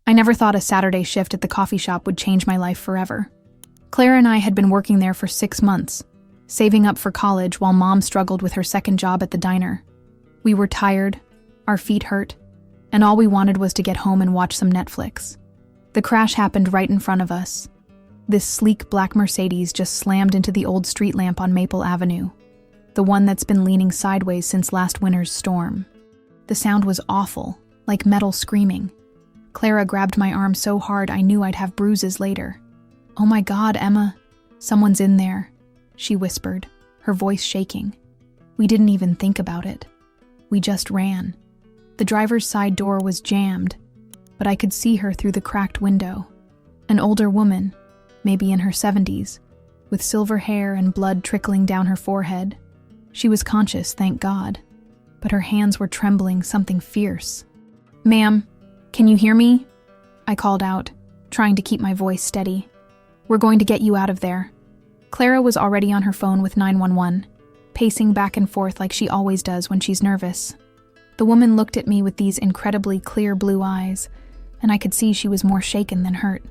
I never thought a Saturday shift at the coffee shop would change my life forever. Clara and I had been working there for 6 months, saving up for college while Mom struggled with her second job at the diner. We were tired, our feet hurt, and all we wanted was to get home and watch some Netflix. The crash happened right in front of us. This sleek black Mercedes just slammed into the old street lamp on Maple Avenue, the one that's been leaning sideways since last winter's storm. The sound was awful, like metal screaming. Clara grabbed my arm so hard I knew I'd have bruises later. "Oh my God, Emma, someone's in there," she whispered, her voice shaking. We didn't even think about it. We just ran. The driver's side door was jammed, but I could see her through the cracked window. An older woman, maybe in her 70s, with silver hair and blood trickling down her forehead. She was conscious, thank God, but her hands were trembling something fierce. "Ma'am, can you hear me?" I called out, trying to keep my voice steady. "We're going to get you out of there." Clara was already on her phone with 911, pacing back and forth like she always does when she's nervous. The woman looked at me with these incredibly clear blue eyes, and I could see she was more shaken than hurt.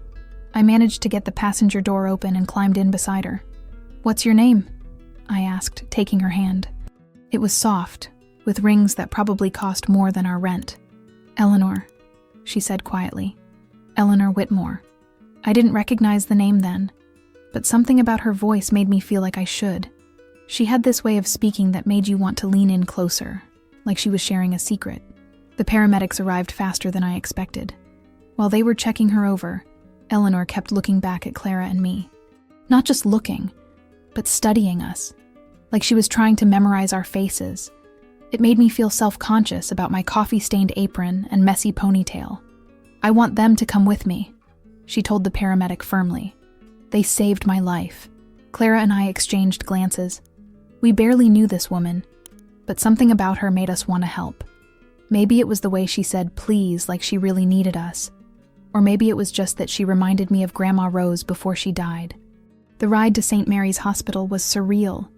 I managed to get the passenger door open and climbed in beside her. "What's your name?" I asked, taking her hand. It was soft, with rings that probably cost more than our rent. "Eleanor," she said quietly. "Eleanor Whitmore." I didn't recognize the name then, but something about her voice made me feel like I should. She had this way of speaking that made you want to lean in closer, like she was sharing a secret. The paramedics arrived faster than I expected. While they were checking her over, Eleanor kept looking back at Clara and me. Not just looking, but studying us, like she was trying to memorize our faces. It made me feel self-conscious about my coffee-stained apron and messy ponytail. "I want them to come with me," she told the paramedic firmly. "They saved my life." Clara and I exchanged glances. We barely knew this woman, but something about her made us want to help. Maybe it was the way she said please like she really needed us. Or maybe it was just that she reminded me of Grandma Rose before she died. The ride to St. Mary's Hospital was surreal.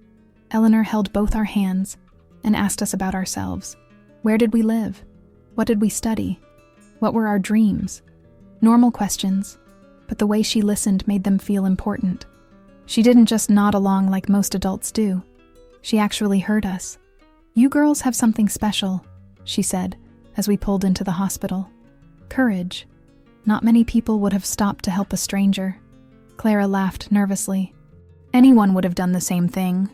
Eleanor held both our hands and asked us about ourselves. Where did we live? What did we study? What were our dreams? Normal questions, but the way she listened made them feel important. She didn't just nod along like most adults do. She actually heard us. "You girls have something special," she said as we pulled into the hospital. "Courage. Not many people would have stopped to help a stranger." Clara laughed nervously. Anyone would have done the same thing.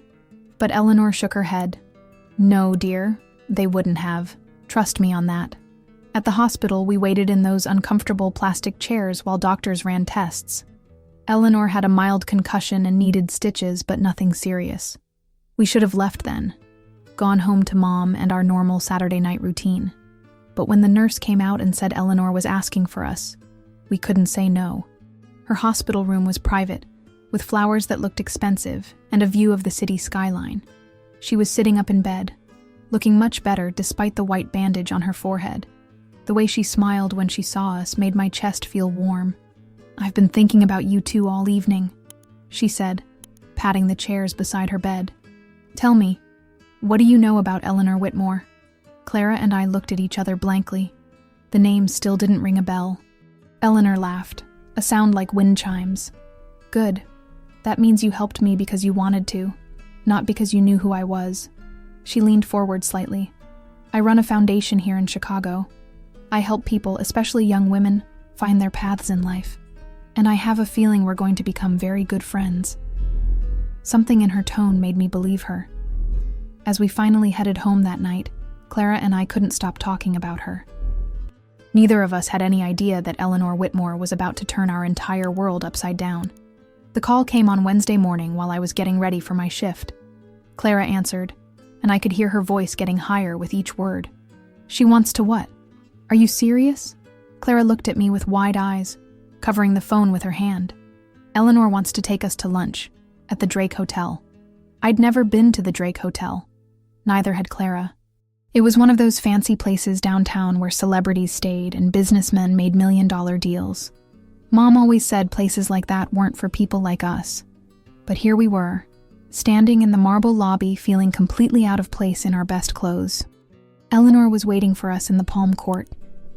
But Eleanor shook her head. "No, dear, they wouldn't have. Trust me on that." At the hospital, we waited in those uncomfortable plastic chairs while doctors ran tests. Eleanor had a mild concussion and needed stitches, but nothing serious. We should have left then, gone home to Mom and our normal Saturday night routine. But when the nurse came out and said Eleanor was asking for us, we couldn't say no. Her hospital room was private, with flowers that looked expensive and a view of the city skyline. She was sitting up in bed, looking much better despite the white bandage on her forehead. The way she smiled when she saw us made my chest feel warm. "I've been thinking about you two all evening," she said, patting the chairs beside her bed. "Tell me, what do you know about Eleanor Whitmore?" Clara and I looked at each other blankly. The name still didn't ring a bell. Eleanor laughed, a sound like wind chimes. "Good. That means you helped me because you wanted to, not because you knew who I was." She leaned forward slightly. "I run a foundation here in Chicago. I help people, especially young women, find their paths in life. And I have a feeling we're going to become very good friends." Something in her tone made me believe her. As we finally headed home that night, Clara and I couldn't stop talking about her. Neither of us had any idea that Eleanor Whitmore was about to turn our entire world upside down. The call came on Wednesday morning while I was getting ready for my shift. Clara answered, and I could hear her voice getting higher with each word. "She wants to what? Are you serious?" Clara looked at me with wide eyes, covering the phone with her hand. "Eleanor wants to take us to lunch at the Drake Hotel." I'd never been to the Drake Hotel. Neither had Clara. It was one of those fancy places downtown where celebrities stayed and businessmen made million-dollar deals. Mom always said places like that weren't for people like us. But here we were, standing in the marble lobby feeling completely out of place in our best clothes. Eleanor was waiting for us in the palm court,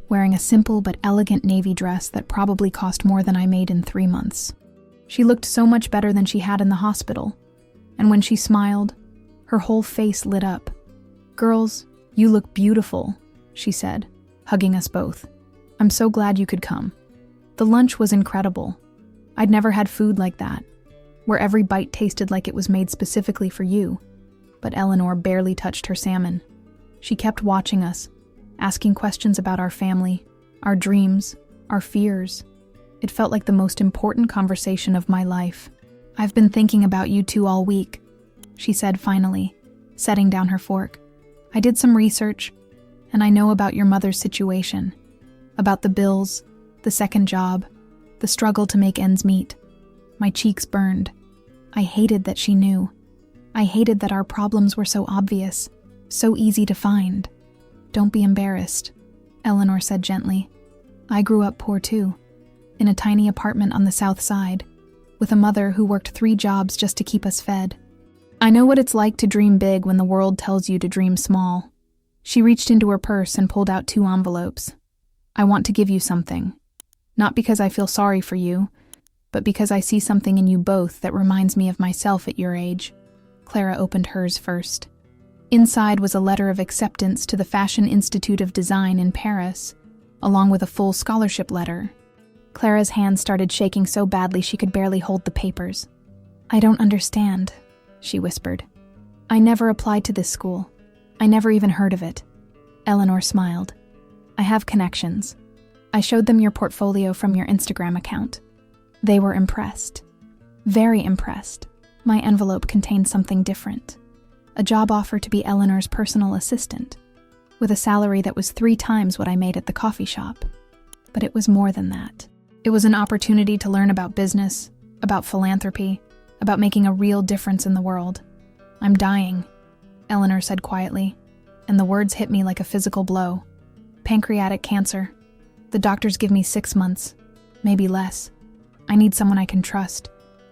wearing a simple but elegant navy dress that probably cost more than I made in 3 months. She looked so much better than she had in the hospital, and when she smiled, her whole face lit up. "Girls, you look beautiful," she said, hugging us both. "I'm so glad you could come." The lunch was incredible. I'd never had food like that, where every bite tasted like it was made specifically for you. But Eleanor barely touched her salmon. She kept watching us, asking questions about our family, our dreams, our fears. It felt like the most important conversation of my life. "I've been thinking about you two all week," she said finally, setting down her fork. "I did some research, and I know about your mother's situation, about the bills, the second job, the struggle to make ends meet." My cheeks burned. I hated that she knew. I hated that our problems were so obvious, so easy to find. "Don't be embarrassed," Eleanor said gently. "I grew up poor too, in a tiny apartment on the south side, with a mother who worked 3 jobs just to keep us fed. I know what it's like to dream big when the world tells you to dream small." She reached into her purse and pulled out 2 envelopes. "I want to give you something. Not because I feel sorry for you, but because I see something in you both that reminds me of myself at your age." Clara opened hers first. Inside was a letter of acceptance to the Fashion Institute of Design in Paris, along with a full scholarship letter. Clara's hands started shaking so badly she could barely hold the papers. "I don't understand," she whispered. "I never applied to this school. I never even heard of it." Eleanor smiled. "I have connections. I showed them your portfolio from your Instagram account. They were impressed. Very impressed. My envelope contained something different. A job offer to be Eleanor's personal assistant, with a salary that was 3 times what I made at the coffee shop. But it was more than that. It was an opportunity to learn about business, about philanthropy, about making a real difference in the world. "I'm dying," Eleanor said quietly, and the words hit me like a physical blow. "Pancreatic cancer. The doctors give me 6 months, maybe less. I need someone I can trust,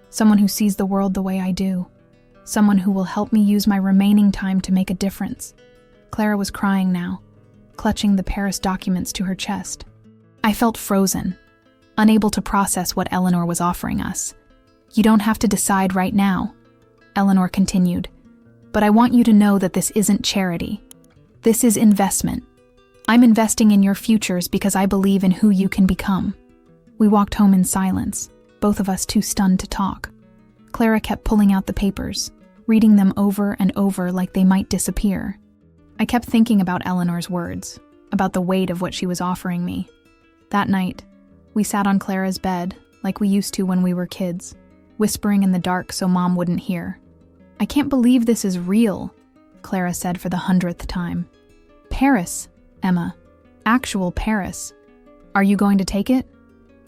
someone who sees the world the way I do, someone who will help me use my remaining time to make a difference." Clara was crying now, clutching the Paris documents to her chest. I felt frozen, unable to process what Eleanor was offering us. "You don't have to decide right now," Eleanor continued, "but I want you to know that this isn't charity. This is investment. I'm investing in your futures because I believe in who you can become." We walked home in silence, both of us too stunned to talk. Clara kept pulling out the papers, reading them over and over like they might disappear. I kept thinking about Eleanor's words, about the weight of what she was offering me. That night, we sat on Clara's bed like we used to when we were kids, whispering in the dark so Mom wouldn't hear. "I can't believe this is real," Clara said for the 100th time. "Paris, Emma. Actual Paris. Are you going to take it?"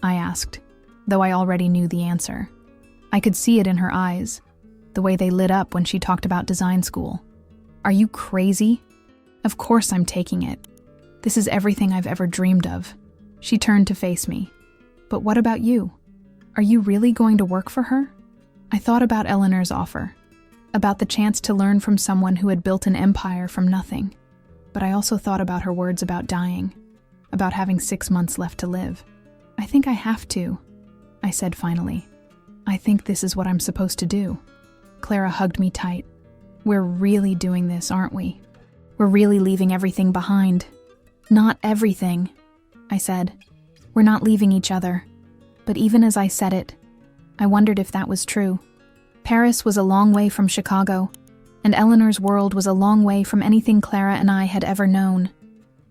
I asked, though I already knew the answer. I could see it in her eyes, the way they lit up when she talked about design school. "Are you crazy? Of course I'm taking it. This is everything I've ever dreamed of." She turned to face me. "But what about you? Are you really going to work for her?" I thought about Eleanor's offer, about the chance to learn from someone who had built an empire from nothing. But I also thought about her words about dying, about having 6 months left to live. "I think I have to," I said finally. "I think this is what I'm supposed to do." Clara hugged me tight. "We're really doing this, aren't we? We're really leaving everything behind." "Not everything," I said. "We're not leaving each other." But even as I said it, I wondered if that was true. Paris was a long way from Chicago, and Eleanor's world was a long way from anything Clara and I had ever known.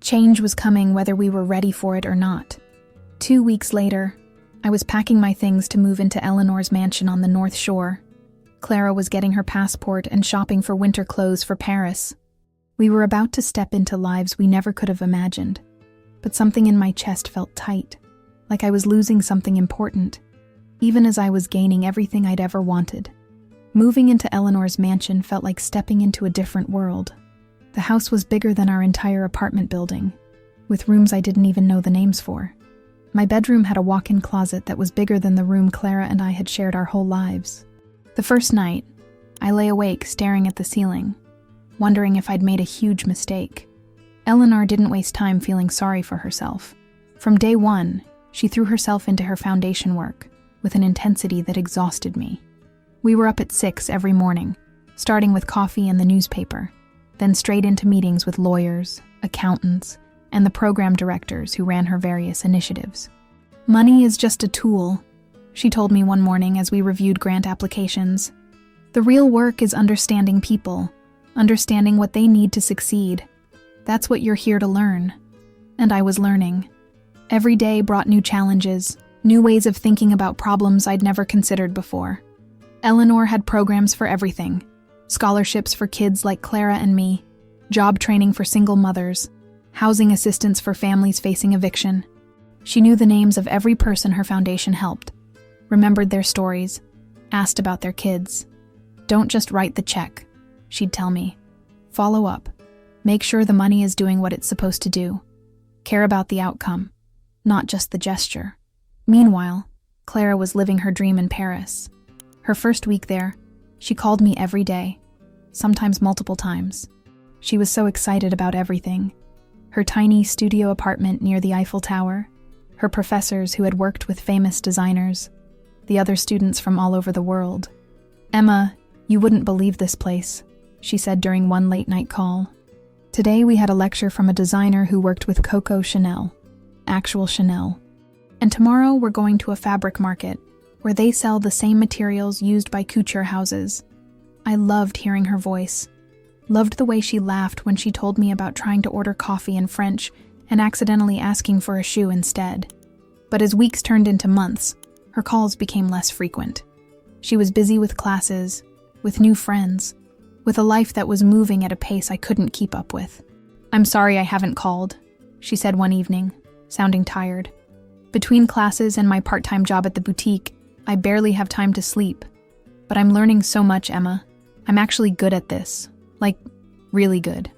Change was coming whether we were ready for it or not. 2 weeks later, I was packing my things to move into Eleanor's mansion on the North Shore. Clara was getting her passport and shopping for winter clothes for Paris. We were about to step into lives we never could have imagined, but something in my chest felt tight, like I was losing something important, even as I was gaining everything I'd ever wanted. Moving into Eleanor's mansion felt like stepping into a different world. The house was bigger than our entire apartment building, with rooms I didn't even know the names for. My bedroom had a walk-in closet that was bigger than the room Clara and I had shared our whole lives. The first night, I lay awake staring at the ceiling, wondering if I'd made a huge mistake. Eleanor didn't waste time feeling sorry for herself. From day one, she threw herself into her foundation work with an intensity that exhausted me. We were up at 6 every morning, starting with coffee and the newspaper, then straight into meetings with lawyers, accountants, and the program directors who ran her various initiatives. "Money is just a tool," she told me one morning as we reviewed grant applications. "The real work is understanding people, understanding what they need to succeed. That's what you're here to learn." And I was learning. Every day brought new challenges, new ways of thinking about problems I'd never considered before. Eleanor had programs for everything: scholarships for kids like Clara and me, job training for single mothers, housing assistance for families facing eviction. She knew the names of every person her foundation helped, remembered their stories, asked about their kids. "Don't just write the check," she'd tell me. "Follow up. Make sure the money is doing what it's supposed to do. Care about the outcome, not just the gesture." Meanwhile, Clara was living her dream in Paris. Her first week there, she called me every day, sometimes multiple times. She was so excited about everything: her tiny studio apartment near the Eiffel Tower, her professors who had worked with famous designers, the other students from all over the world. "Emma, you wouldn't believe this place," she said during one late-night call. "Today we had a lecture from a designer who worked with Coco Chanel, actual Chanel. And tomorrow we're going to a fabric market where they sell the same materials used by couture houses." I loved hearing her voice, loved the way she laughed when she told me about trying to order coffee in French and accidentally asking for a shoe instead. But as weeks turned into months, her calls became less frequent. She was busy with classes, with new friends, with a life that was moving at a pace I couldn't keep up with. "I'm sorry I haven't called," she said one evening, sounding tired. "Between classes and my part-time job at the boutique, I barely have time to sleep. But I'm learning so much, Emma. I'm actually good at this. Like, really good."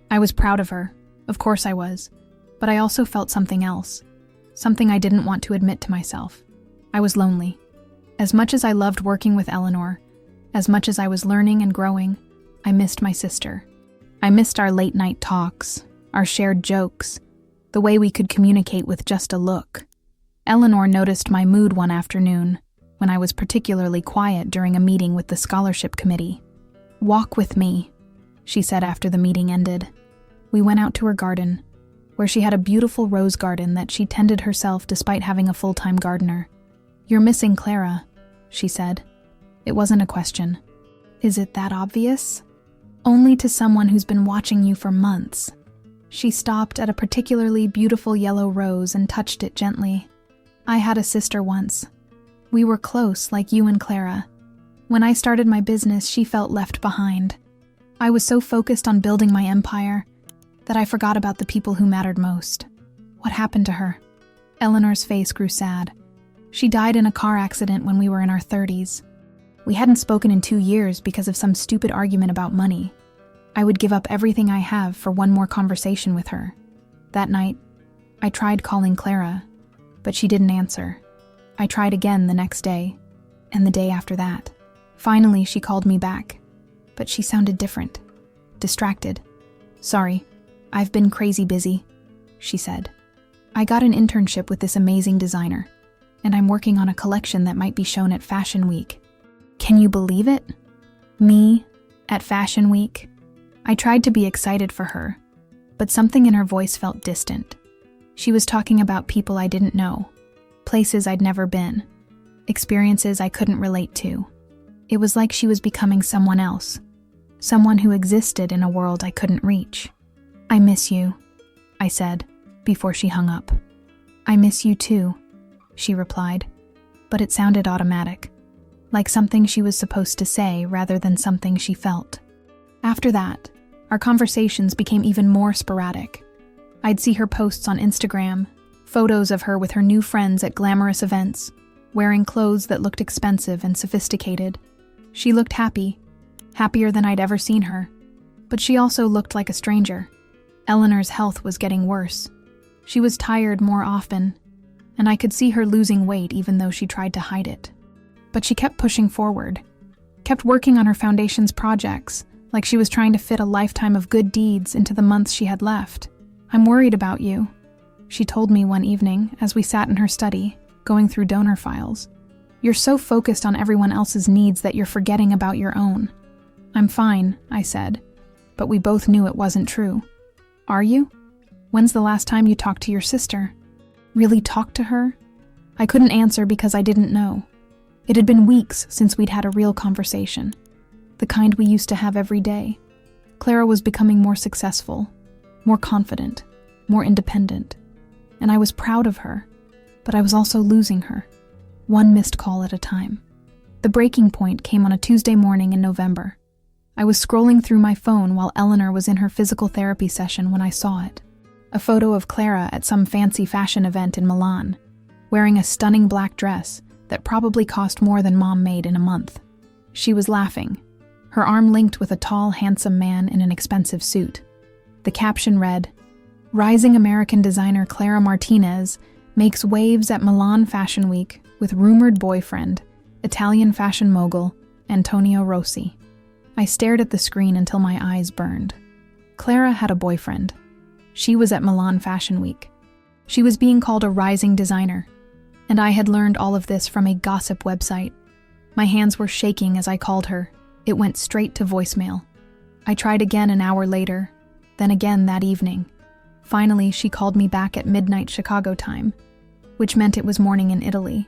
I was proud of her. Of course I was. But I also felt something else. Something I didn't want to admit to myself. I was lonely. As much as I loved working with Eleanor, as much as I was learning and growing, I missed my sister. I missed our late-night talks, our shared jokes, the way we could communicate with just a look. Eleanor noticed my mood one afternoon, when I was particularly quiet during a meeting with the scholarship committee. "Walk with me," she said after the meeting ended. We went out to her garden, where she had a beautiful rose garden that she tended herself despite having a full-time gardener. "You're missing Clara," she said. It wasn't a question. "Is it that obvious?" "Only to someone who's been watching you for months." She stopped at a particularly beautiful yellow rose and touched it gently. "I had a sister once. We were close, like you and Clara. When I started my business, she felt left behind. I was so focused on building my empire that I forgot about the people who mattered most." "What happened to her?" Eleanor's face grew sad. "She died in a car accident when we were in our 30s. We hadn't spoken in 2 years because of some stupid argument about money. I would give up everything I have for one more conversation with her. That night, I tried calling Clara, but she didn't answer. I tried again the next day, and the day after that. Finally, she called me back, but she sounded different, distracted. "Sorry, I've been crazy busy," she said. "I got an internship with this amazing designer, and I'm working on a collection that might be shown at Fashion Week." Can you believe it? Me, at Fashion Week? I tried to be excited for her, but something in her voice felt distant. She was talking about people I didn't know, places I'd never been, experiences I couldn't relate to. It was like she was becoming someone else, someone who existed in a world I couldn't reach. "I miss you," I said, before she hung up. "I miss you too," she replied, but it sounded automatic, like something she was supposed to say rather than something she felt. After that, our conversations became even more sporadic. I'd see her posts on Instagram, photos of her with her new friends at glamorous events, wearing clothes that looked expensive and sophisticated. She looked happy, happier than I'd ever seen her, but she also looked like a stranger. Eleanor's health was getting worse. She was tired more often, and I could see her losing weight even though she tried to hide it. But she kept pushing forward, kept working on her foundation's projects, like she was trying to fit a lifetime of good deeds into the months she had left. "I'm worried about you," she told me one evening as we sat in her study, going through donor files. "You're so focused on everyone else's needs that you're forgetting about your own." "I'm fine," I said, but we both knew it wasn't true. "Are you? When's the last time you talked to your sister?" Really talked to her? I couldn't answer because I didn't know. It had been weeks since we'd had a real conversation, the kind we used to have every day. Clara was becoming more successful, more confident, more independent, and I was proud of her, but I was also losing her, one missed call at a time. The breaking point came on a Tuesday morning in November. I was scrolling through my phone while Eleanor was in her physical therapy session when I saw it. A photo of Clara at some fancy fashion event in Milan, wearing a stunning black dress that probably cost more than Mom made in a month. She was laughing, her arm linked with a tall, handsome man in an expensive suit. The caption read, "Rising American designer Clara Martinez makes waves at Milan Fashion Week with rumored boyfriend, Italian fashion mogul, Antonio Rossi." I stared at the screen until my eyes burned. Clara had a boyfriend. She was at Milan Fashion Week. She was being called a rising designer, and I had learned all of this from a gossip website. My hands were shaking as I called her. It went straight to voicemail. I tried again an hour later, then again that evening. Finally, she called me back at midnight Chicago time, which meant it was morning in Italy.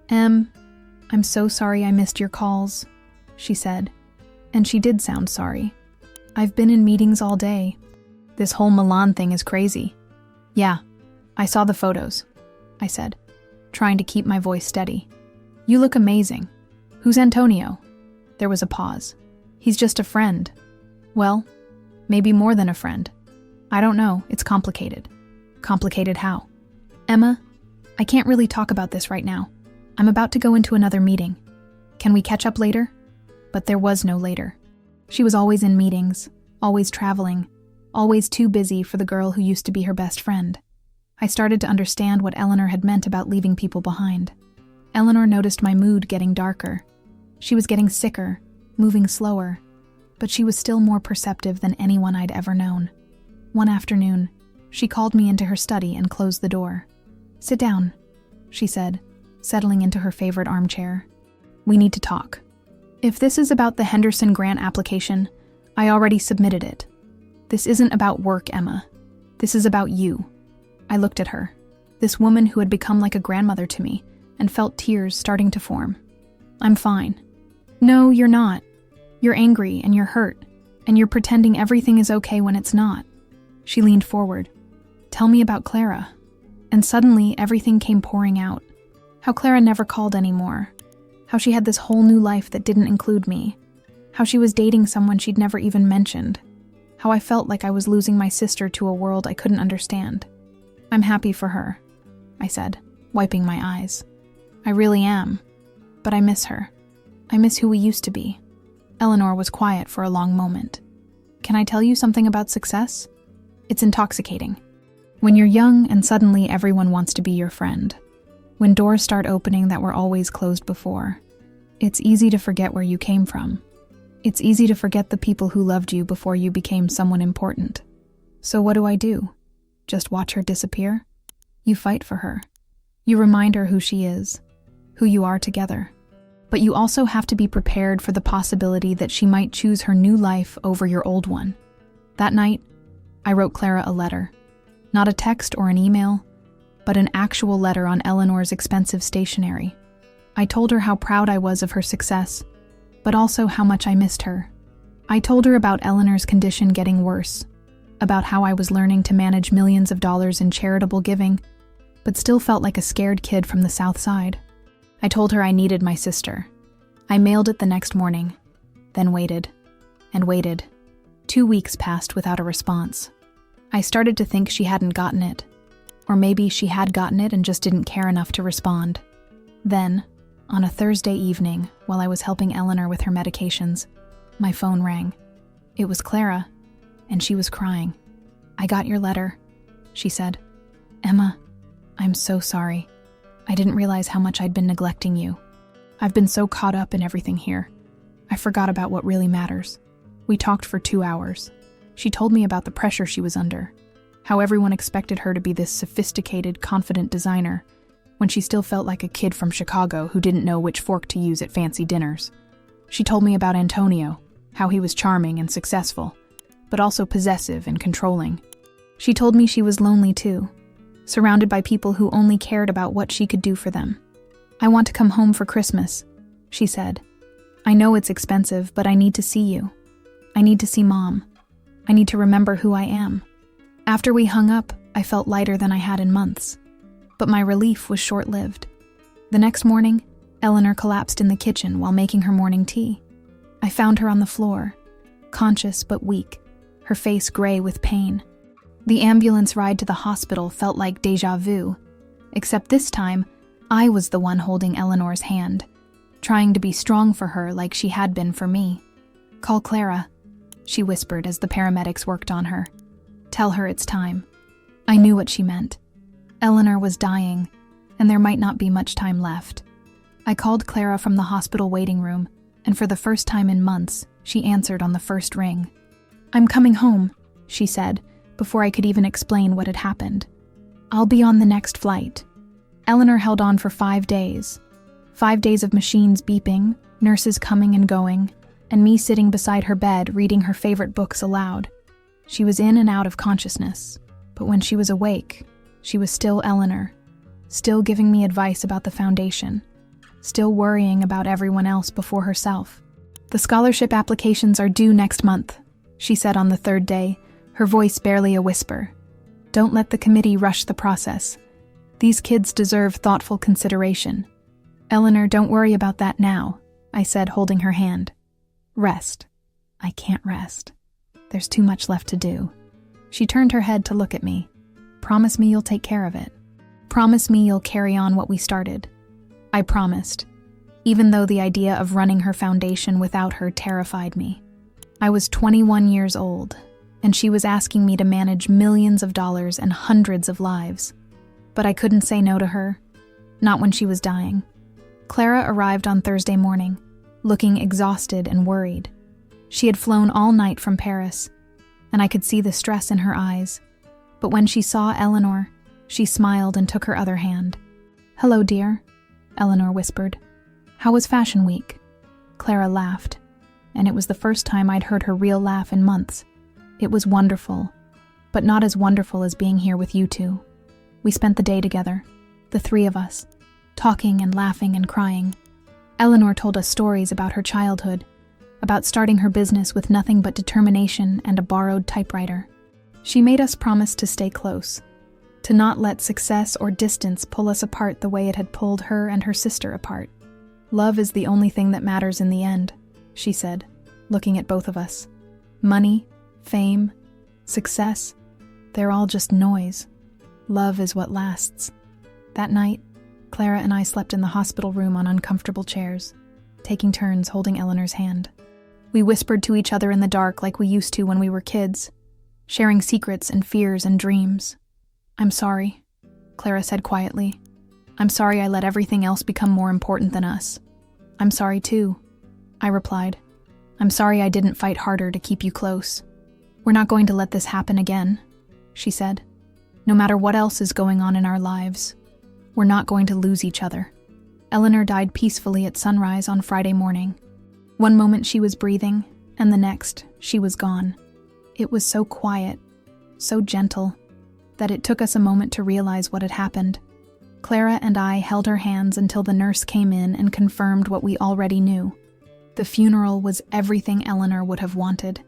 "I'm so sorry I missed your calls," she said. And she did sound sorry. "I've been in meetings all day. This whole Milan thing is crazy." "Yeah, I saw the photos," I said, trying to keep my voice steady. "You look amazing. Who's Antonio?" There was a pause. "He's just a friend." "Well, maybe more than a friend. I don't know, it's complicated." "Complicated how?" "Emma, I can't really talk about this right now. I'm about to go into another meeting. Can we catch up later?" But there was no later. She was always in meetings, always traveling, always too busy for the girl who used to be her best friend. I started to understand what Eleanor had meant about leaving people behind. Eleanor noticed my mood getting darker. She was getting sicker, moving slower, but she was still more perceptive than anyone I'd ever known. One afternoon, she called me into her study and closed the door. "Sit down," she said, settling into her favorite armchair. "We need to talk. If this is about the Henderson grant application, I already submitted it. This isn't about work, Emma. This is about you." I looked at her, this woman who had become like a grandmother to me, and felt tears starting to form. "I'm fine." "No, you're not. You're angry and you're hurt, and you're pretending everything is okay when it's not." She leaned forward. "Tell me about Clara." And suddenly everything came pouring out. How Clara never called anymore. How she had this whole new life that didn't include me. How she was dating someone she'd never even mentioned. How I felt like I was losing my sister to a world I couldn't understand. "I'm happy for her," I said, wiping my eyes. "I really am. But I miss her. I miss who we used to be." Eleanor was quiet for a long moment. "Can I tell you something about success? It's intoxicating. When you're young and suddenly everyone wants to be your friend. When doors start opening that were always closed before. It's easy to forget where you came from. It's easy to forget the people who loved you before you became someone important. So what do? Just watch her disappear? You fight for her. You remind her who she is, who you are together. But you also have to be prepared for the possibility that she might choose her new life over your old one." That night, I wrote Clara a letter. Not a text or an email, but an actual letter on Eleanor's expensive stationery. I told her how proud I was of her success, but also how much I missed her. I told her about Eleanor's condition getting worse, about how I was learning to manage millions of dollars in charitable giving, but still felt like a scared kid from the South Side. I told her I needed my sister. I mailed it the next morning, then waited, and waited. 2 weeks passed without a response. I started to think she hadn't gotten it, or maybe she had gotten it and just didn't care enough to respond. Then, on a Thursday evening, while I was helping Eleanor with her medications, my phone rang. It was Clara, and she was crying. "I got your letter," she said. "Emma, I'm so sorry. I didn't realize how much I'd been neglecting you. I've been so caught up in everything here. I forgot about what really matters. We talked for 2 hours. She told me about the pressure she was under, how everyone expected her to be this sophisticated, confident designer, when she still felt like a kid from Chicago who didn't know which fork to use at fancy dinners. She told me about Antonio, how he was charming and successful, but also possessive and controlling. She told me she was lonely too, surrounded by people who only cared about what she could do for them. "I want to come home for Christmas," she said. "I know it's expensive, but I need to see you. I need to see Mom. I need to remember who I am." After we hung up, I felt lighter than I had in months. But my relief was short-lived. The next morning, Eleanor collapsed in the kitchen while making her morning tea. I found her on the floor, conscious but weak, her face gray with pain. The ambulance ride to the hospital felt like déjà vu, except this time, I was the one holding Eleanor's hand, trying to be strong for her like she had been for me. "Call Clara," she whispered as the paramedics worked on her. "Tell her it's time." I knew what she meant. Eleanor was dying, and there might not be much time left. I called Clara from the hospital waiting room, and for the first time in months, she answered on the first ring. "I'm coming home," she said, before I could even explain what had happened. "I'll be on the next flight." Eleanor held on for 5 days. 5 days of machines beeping, nurses coming and going, and me sitting beside her bed reading her favorite books aloud. She was in and out of consciousness, but when she was awake, she was still Eleanor, still giving me advice about the foundation, still worrying about everyone else before herself. "The scholarship applications are due next month," she said on the 3rd day, her voice barely a whisper. "Don't let the committee rush the process. These kids deserve thoughtful consideration." "Eleanor, don't worry about that now," I said, holding her hand. "Rest." "I can't rest. There's too much left to do." She turned her head to look at me. "Promise me you'll take care of it. Promise me you'll carry on what we started." I promised, even though the idea of running her foundation without her terrified me. I was 21 years old, and she was asking me to manage millions of dollars and hundreds of lives. But I couldn't say no to her, not when she was dying. Clara arrived on Thursday morning, looking exhausted and worried. She had flown all night from Paris, and I could see the stress in her eyes. But when she saw Eleanor, she smiled and took her other hand. "Hello, dear," Eleanor whispered. "How was Fashion Week?" Clara laughed, and it was the first time I'd heard her real laugh in months. "It was wonderful, but not as wonderful as being here with you two. We spent the day together, the 3 of us, talking and laughing and crying. Eleanor told us stories about her childhood, about starting her business with nothing but determination and a borrowed typewriter. She made us promise to stay close, to not let success or distance pull us apart the way it had pulled her and her sister apart. Love is the only thing that matters in the end," she said, looking at both of us. "Money, fame, success, they're all just noise. Love is what lasts." That night, Clara and I slept in the hospital room on uncomfortable chairs, taking turns holding Eleanor's hand. We whispered to each other in the dark like we used to when we were kids, sharing secrets and fears and dreams. "I'm sorry," Clara said quietly. "I'm sorry I let everything else become more important than us." "I'm sorry too," I replied. "I'm sorry I didn't fight harder to keep you close." "We're not going to let this happen again," she said. "No matter what else is going on in our lives, we're not going to lose each other." Eleanor died peacefully at sunrise on Friday morning. One moment she was breathing, and the next, she was gone. It was so quiet, so gentle, that it took us a moment to realize what had happened. Clara and I held her hands until the nurse came in and confirmed what we already knew. The funeral was everything Eleanor would have wanted.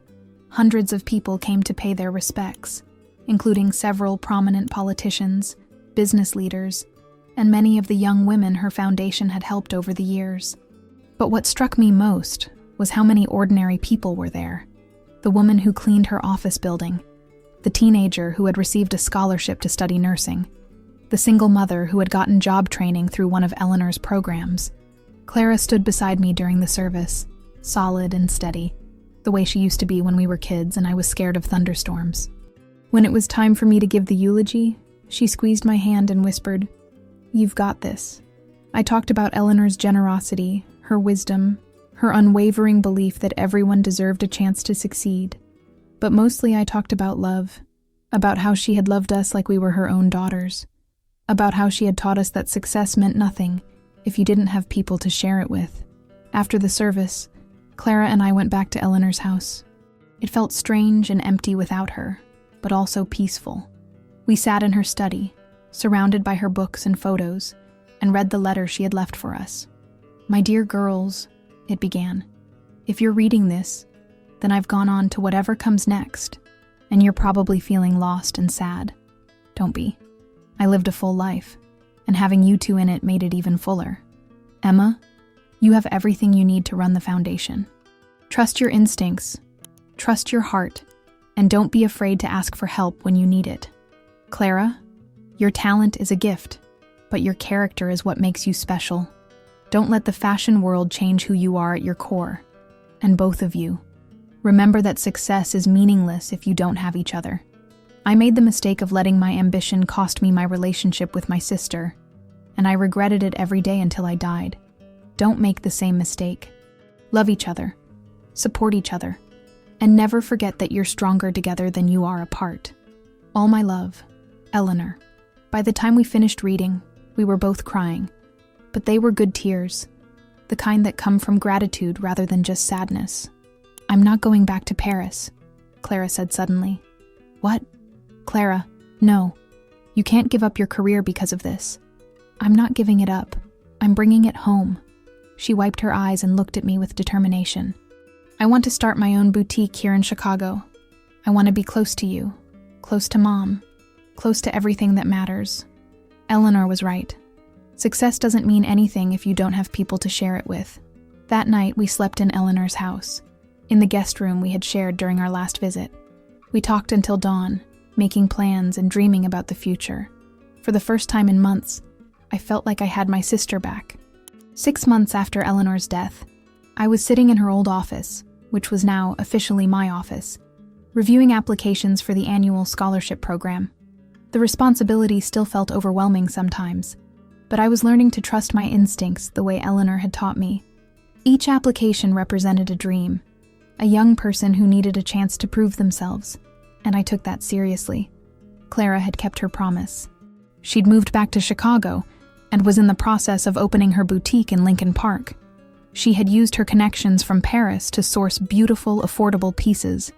Hundreds of people came to pay their respects, including several prominent politicians, business leaders, and many of the young women her foundation had helped over the years. But what struck me most was how many ordinary people were there. The woman who cleaned her office building, the teenager who had received a scholarship to study nursing, the single mother who had gotten job training through one of Eleanor's programs. Clara stood beside me during the service, solid and steady, the way she used to be when we were kids and I was scared of thunderstorms. When it was time for me to give the eulogy, she squeezed my hand and whispered, "You've got this." I talked about Eleanor's generosity, her wisdom, her unwavering belief that everyone deserved a chance to succeed. But mostly I talked about love, about how she had loved us like we were her own daughters, about how she had taught us that success meant nothing if you didn't have people to share it with. After the service, Clara and I went back to Eleanor's house. It felt strange and empty without her, but also peaceful. We sat in her study, surrounded by her books and photos, and read the letter she had left for us. "My dear girls," it began, "if you're reading this, then I've gone on to whatever comes next, and you're probably feeling lost and sad. Don't be. I lived a full life, and having you two in it made it even fuller. Emma, you have everything you need to run the foundation. Trust your instincts, trust your heart, and don't be afraid to ask for help when you need it. Clara, your talent is a gift, but your character is what makes you special. Don't let the fashion world change who you are at your core. And both of you, remember that success is meaningless if you don't have each other. I made the mistake of letting my ambition cost me my relationship with my sister, and I regretted it every day until I died. Don't make the same mistake. Love each other, support each other, and never forget that you're stronger together than you are apart. All my love, Eleanor." By the time we finished reading, we were both crying, but they were good tears, the kind that come from gratitude rather than just sadness. "I'm not going back to Paris," Clara said suddenly. "What?" "Clara, no. You can't give up your career because of this." "I'm not giving it up. I'm bringing it home." She wiped her eyes and looked at me with determination. "I want to start my own boutique here in Chicago. I want to be close to you, close to Mom, close to everything that matters." Eleanor was right. Success doesn't mean anything if you don't have people to share it with. That night, we slept in Eleanor's house, in the guest room we had shared during our last visit. We talked until dawn, making plans and dreaming about the future. For the first time in months, I felt like I had my sister back. 6 months after Eleanor's death, I was sitting in her old office, which was now officially my office, reviewing applications for the annual scholarship program. The responsibility still felt overwhelming sometimes, but I was learning to trust my instincts the way Eleanor had taught me. Each application represented a dream, a young person who needed a chance to prove themselves, and I took that seriously. Clara had kept her promise. She'd moved back to Chicago and was in the process of opening her boutique in Lincoln Park. She had used her connections from Paris to source beautiful, affordable pieces,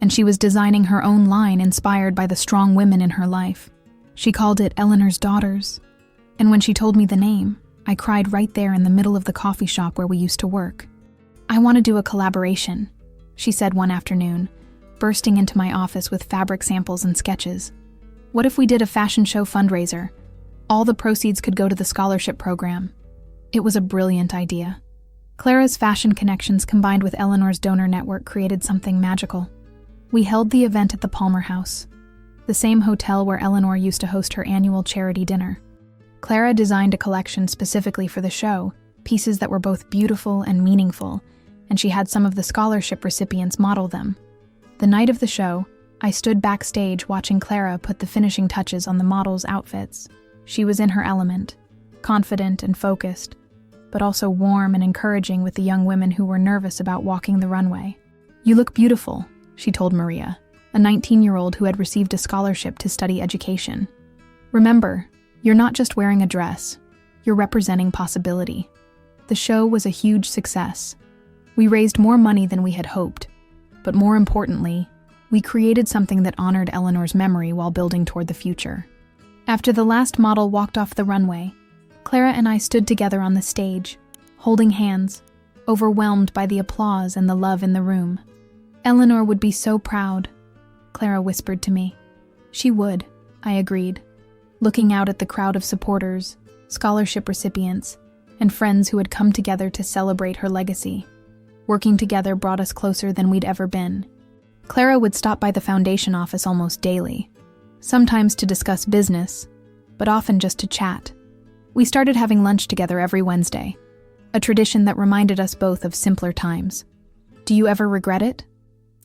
and she was designing her own line inspired by the strong women in her life. She called it Eleanor's Daughters, and when she told me the name, I cried right there in the middle of the coffee shop where we used to work. "I want to do a collaboration," she said one afternoon, bursting into my office with fabric samples and sketches. "What if we did a fashion show fundraiser? All the proceeds could go to the scholarship program." It was a brilliant idea. Clara's fashion connections combined with Eleanor's donor network created something magical. We held the event at the Palmer House, the same hotel where Eleanor used to host her annual charity dinner. Clara designed a collection specifically for the show, pieces that were both beautiful and meaningful, and she had some of the scholarship recipients model them. The night of the show, I stood backstage watching Clara put the finishing touches on the models' outfits. She was in her element, confident and focused, but also warm and encouraging with the young women who were nervous about walking the runway. "You look beautiful," she told Maria, a 19-year-old who had received a scholarship to study education. "Remember, you're not just wearing a dress, you're representing possibility." The show was a huge success. We raised more money than we had hoped, but more importantly, we created something that honored Eleanor's memory while building toward the future. After the last model walked off the runway, Clara and I stood together on the stage, holding hands, overwhelmed by the applause and the love in the room. "Eleanor would be so proud," Clara whispered to me. "She would," I agreed, looking out at the crowd of supporters, scholarship recipients, and friends who had come together to celebrate her legacy. Working together brought us closer than we'd ever been. Clara would stop by the foundation office almost daily, sometimes to discuss business, but often just to chat. We started having lunch together every Wednesday, a tradition that reminded us both of simpler times. "Do you ever regret it?"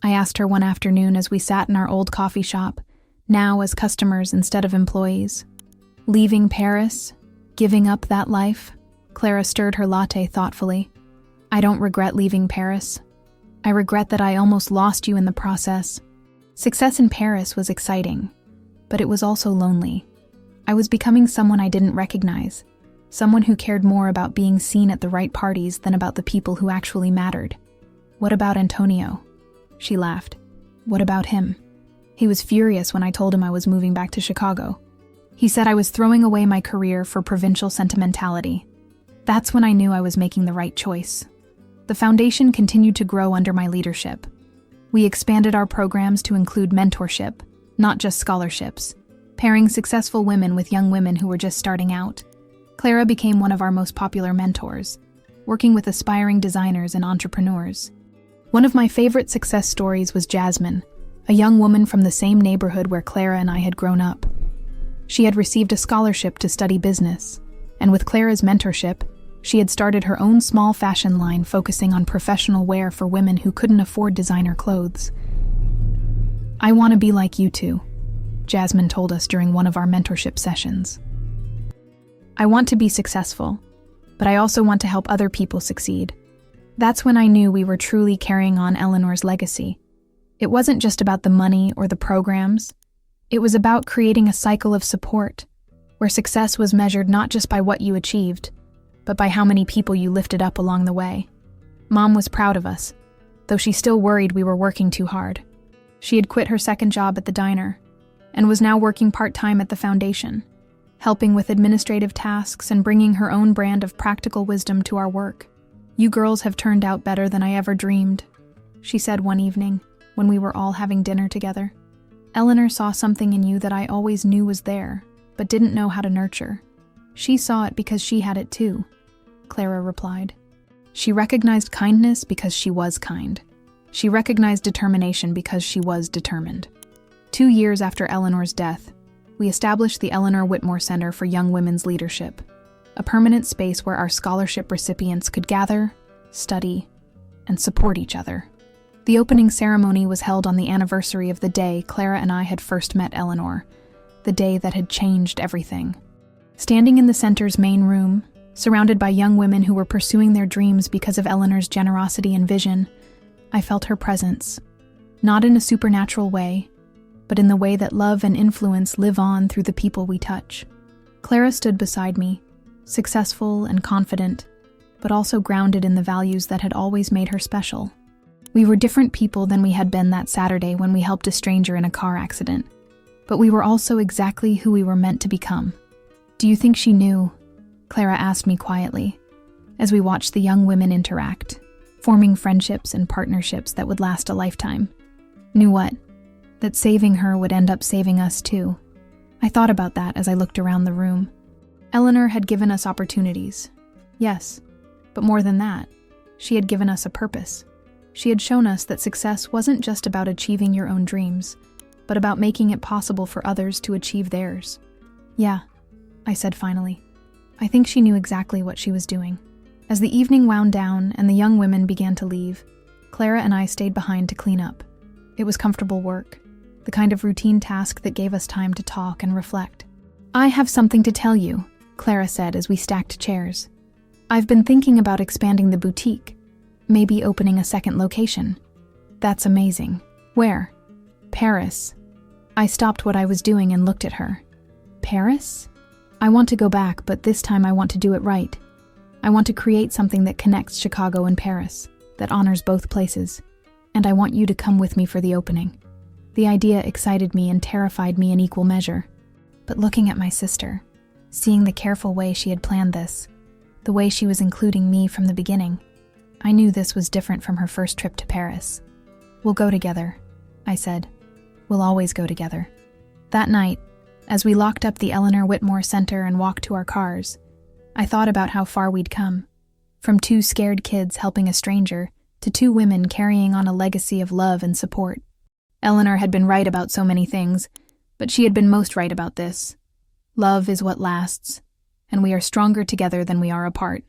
I asked her one afternoon as we sat in our old coffee shop, now as customers instead of employees. "Leaving Paris? Giving up that life?" Clara stirred her latte thoughtfully. I don't regret leaving Paris. I regret that I almost lost you in the process. Success in Paris was exciting, but it was also lonely. I was becoming someone I didn't recognize, someone who cared more about being seen at the right parties than about the people who actually mattered. What about Antonio? She laughed. What about him? He was furious when I told him I was moving back to Chicago. He said I was throwing away my career for provincial sentimentality. That's when I knew I was making the right choice. The foundation continued to grow under my leadership. We expanded our programs to include mentorship, not just scholarships, pairing successful women with young women who were just starting out. Clara became one of our most popular mentors, working with aspiring designers and entrepreneurs. One of my favorite success stories was Jasmine, a young woman from the same neighborhood where Clara and I had grown up. She had received a scholarship to study business, and with Clara's mentorship, she had started her own small fashion line focusing on professional wear for women who couldn't afford designer clothes. I want to be like you two, Jasmine told us during one of our mentorship sessions. I want to be successful, but I also want to help other people succeed. That's when I knew we were truly carrying on Eleanor's legacy. It wasn't just about the money or the programs. It was about creating a cycle of support, where success was measured not just by what you achieved, but by how many people you lifted up along the way. Mom was proud of us, though she still worried we were working too hard. She had quit her second job at the diner, and was now working part-time at the foundation, helping with administrative tasks and bringing her own brand of practical wisdom to our work. You girls have turned out better than I ever dreamed, she said one evening when we were all having dinner together. Eleanor saw something in you that I always knew was there, but didn't know how to nurture. She saw it because she had it too, Clara replied. She recognized kindness because she was kind. She recognized determination because she was determined. 2 years after Eleanor's death, we established the Eleanor Whitmore Center for Young Women's Leadership, a permanent space where our scholarship recipients could gather, study, and support each other. The opening ceremony was held on the anniversary of the day Clara and I had first met Eleanor, the day that had changed everything. Standing in the center's main room, surrounded by young women who were pursuing their dreams because of Eleanor's generosity and vision, I felt her presence, not in a supernatural way, but in the way that love and influence live on through the people we touch. Clara stood beside me, successful and confident, but also grounded in the values that had always made her special. We were different people than we had been that Saturday when we helped a stranger in a car accident, but we were also exactly who we were meant to become. Do you think she knew? Clara asked me quietly, as we watched the young women interact, forming friendships and partnerships that would last a lifetime. Knew what? That saving her would end up saving us too. I thought about that as I looked around the room. Eleanor had given us opportunities. Yes, but more than that, she had given us a purpose. She had shown us that success wasn't just about achieving your own dreams, but about making it possible for others to achieve theirs. Yeah, I said finally. I think she knew exactly what she was doing. As the evening wound down and the young women began to leave, Clara and I stayed behind to clean up. It was comfortable work, the kind of routine task that gave us time to talk and reflect. I have something to tell you, Clara said as we stacked chairs. I've been thinking about expanding the boutique, maybe opening a second location. That's amazing. Where? Paris. I stopped what I was doing and looked at her. Paris? I want to go back, but this time I want to do it right. I want to create something that connects Chicago and Paris, that honors both places, and I want you to come with me for the opening. The idea excited me and terrified me in equal measure. But looking at my sister, seeing the careful way she had planned this, the way she was including me from the beginning, I knew this was different from her first trip to Paris. We'll go together, I said. We'll always go together. That night, as we locked up the Eleanor Whitmore Center and walked to our cars, I thought about how far we'd come. From 2 scared kids helping a stranger to 2 women carrying on a legacy of love and support. Eleanor had been right about so many things, but she had been most right about this. Love is what lasts, and we are stronger together than we are apart.